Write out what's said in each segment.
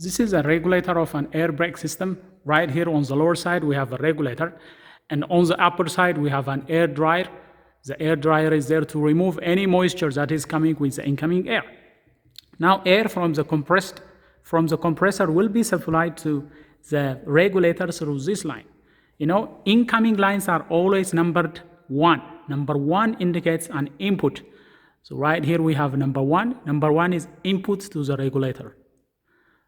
This is a regulator of an air brake system. Right here on the lower side, we have a regulator. And on the upper side, we have an air dryer. The air dryer is there to remove any moisture that is coming with the incoming air. Now, air from the compressor will be supplied to the regulator through this line. You know, incoming lines are always numbered 1. Number 1 indicates an input. So right here we have number 1. Number 1 is input to the regulator.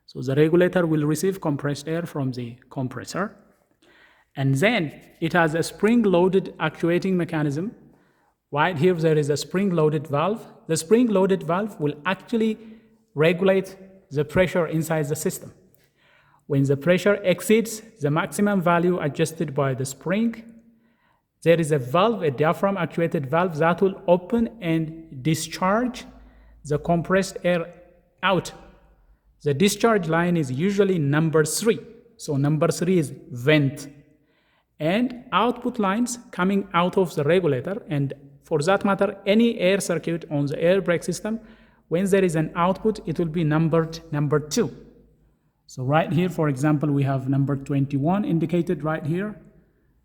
So the regulator will receive compressed air from the compressor. And then it has a spring-loaded actuating mechanism. Right here there is a spring-loaded valve. The spring-loaded valve will actually regulate the pressure inside the system. When the pressure exceeds the maximum value adjusted by the spring, there is a valve, a diaphragm-actuated valve, that will open and discharge the compressed air out. The discharge line is usually number 3. So number 3 is vent. And output lines coming out of the regulator, and for that matter, any air circuit on the air brake system, when there is an output, it will be numbered number 2. So right here, for example, we have number 21 indicated right here.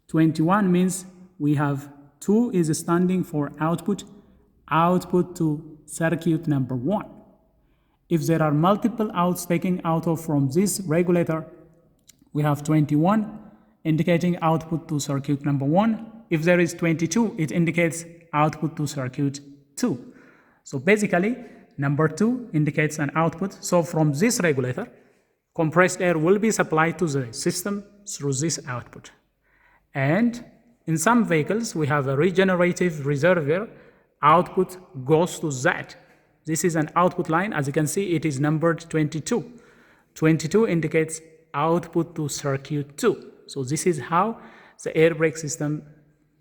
21 means we have 2 is standing for output to circuit number 1. If there are multiple outs taken out of from this regulator, we have 21 indicating output to circuit number 1. If there is 22, it indicates output to circuit 2. So basically, number 2 indicates an output. So from this regulator, compressed air will be supplied to the system through this output. And in some vehicles, we have a regenerative reservoir. Output goes to that. This is an output line. As you can see, it is numbered 22. 22 indicates output to circuit 2. So this is how the air brake system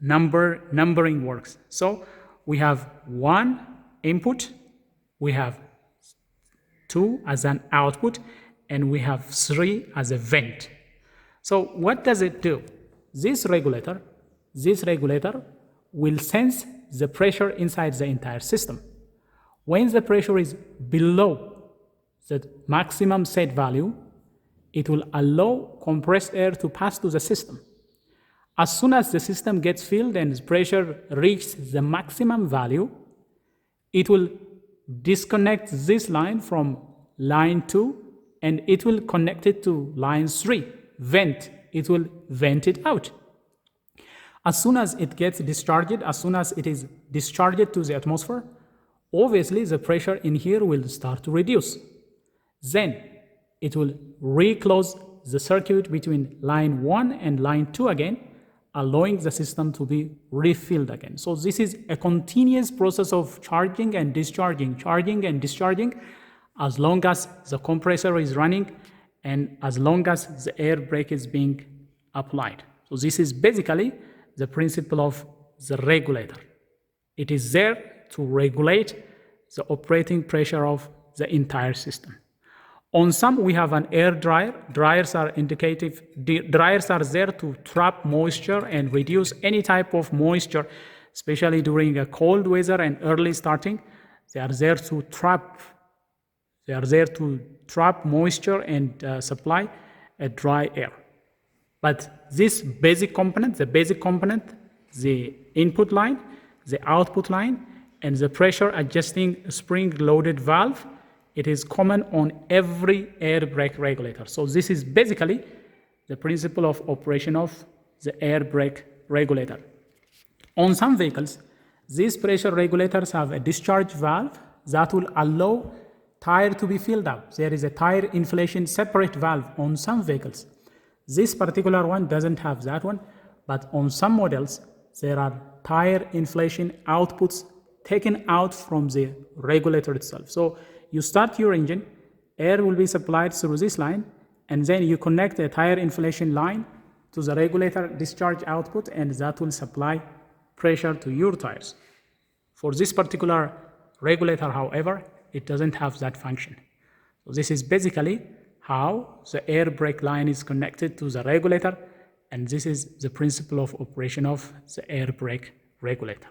numbering works. So we have 1 input, we have 2 as an output, and we have 3 as a vent. So what does it do? This regulator will sense the pressure inside the entire system. When the pressure is below the maximum set value, it will allow compressed air to pass to the system. As soon as the system gets filled and the pressure reaches the maximum value, it will disconnect this line from line 2 and it will connect it to line 3, vent. It will vent it out. As soon as it gets discharged, as soon as it is discharged to the atmosphere, obviously the pressure in here will start to reduce. Then it will reclose the circuit between line 1 and line 2 again, allowing the system to be refilled again. So this is a continuous process of charging and discharging, as long as the compressor is running and as long as the air brake is being applied. So this is basically the principle of the regulator. It is there to regulate the operating pressure of the entire system. On some, we have an air dryer. Dryers are there to trap moisture and reduce any type of moisture, especially during a cold weather and early starting. They are there to trap moisture and supply a dry air. But this basic component, the input line, the output line, and the pressure adjusting spring-loaded valve, it is common on every air brake regulator. So this is basically the principle of operation of the air brake regulator. On some vehicles, these pressure regulators have a discharge valve that will allow tire to be filled up. There is a tire inflation separate valve on some vehicles. This particular one doesn't have that one, but on some models, there are tire inflation outputs taken out from the regulator itself. So you start your engine, air will be supplied through this line, and then you connect a tire inflation line to the regulator discharge output, and that will supply pressure to your tires. For this particular regulator, however, it doesn't have that function. So this is basically how the air brake line is connected to the regulator, and this is the principle of operation of the air brake regulator.